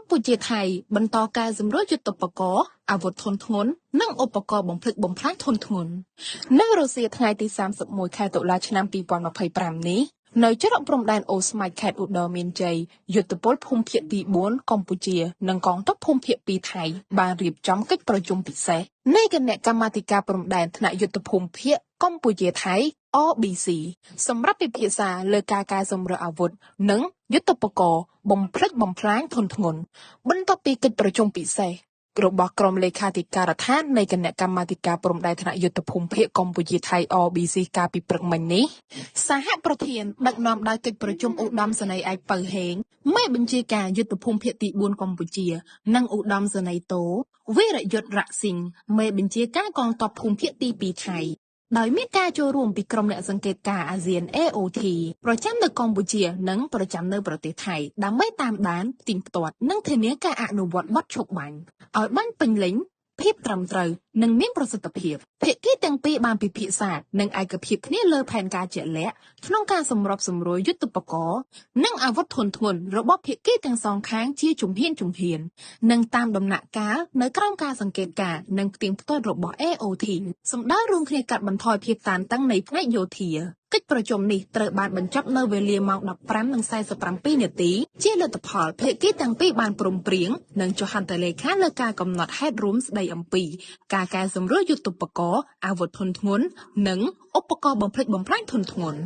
ពុជាថៃបន្តការសម្រួលយុទ្ធបកអាវុធធនធ្ងន់និងឧបករណ៍បំផ្លិចបំផ្លាញធនធ្ងន់នៅរុស្ស៊ីថ្ងៃទី31ខែតុលាឆ្នាំ2025នេះនៅច្រកព្រំដែនអូស្មាច់ខេត្តឧត្តរមានជ័យយុទ្ធពលភូមិភាគទី4កម្ពុជានិងកងទ័ពភូមិភាគ2ថៃបានរៀបចំកិច្ចប្រជុំពិសេសនៃគណៈកម្មាធិការព្រំដែនថ្នាក់យុទ្ធភូមិភាគកម្ពុជាថៃ RBC សម្រាប់ពិភាក្សាលើការកែសម្រួលអាវុធនិងយុទ្ធបកបំផ្លិចបំផ្លាញធនធ្ងន់បន្ទាប់ពីកិច្ចប្រជុំពិសេសរបស់ក្រុមលេខាធិការដ្ឋាននៃគណៈកម្មាធិការព្រំដែនថ្នាក់យុទ្ធភូមិភាគកម្ពុជាថៃ RBC កាលពីព្រឹកមិញនេះសហប្រធានដឹកនាំដោយកិច្ចប្រជុំឧត្តមសេនីយ៍ឯកពៅហេងមេបញ្ជាការយុទ្ធភូមិភាគទី4កម្ពុជានិងឧត្តមសេនីយ៍តូវីរយុទ្ធរៈស៊ីងមេបញ្ជាការកងទ័ពភូមិភាគទី2ថៃដោយមានការចូលរួមពីក្រុមអ្នកសង្កេតការណ៍អាស៊ាន AOT ប្រចាំនៅកម្ពុជានិងប្រចាំនៅប្រទេសថៃដើម្បីតាមដានទីផ្ទាត់និងធានាការអនុវត្តបទឈប់បាញ់ឲ្យបានពេញលេញភាពត្រឹមត្រូវនិងមានប្រសិទ្ធភាពភាគីទាំងពីរបានពិភាក្សានិងឯកភាពគ្នាលើផែនការជាក់លាក់ក្នុងការសម្របសម្រួលយុទ្ធបកនិងអាវុធធនធ្ងន់របស់ភាគីទាំងសងខាងជាជំហាននិងតាមដំណាក់កាលនៅក្រោមការសង្កេតការណ៍និងផ្ទៀងផ្ទាត់របស់ AOT សម្ដៅរួមគ្នាកាត់បន្ថយភាពតានតឹងនៃផ្នែកយោធាកិច្ចប្រជុំនេះត្រូវបានបញ្ចប់នៅវេលាម៉ោង 15:47 នាទីជាលទ្ធផលភាគីទាំងពីរបានព្រមព្រៀងនិងចុះហត្ថលេខាលើការកំណត់ហេតុរួមស្ដីអំពីការកែសម្រួលយុទ្ធបកអាវុធធនធ្ងន់និងឧបករណ៍បំផ្លិចបំផ្លាញធនធ្ងន់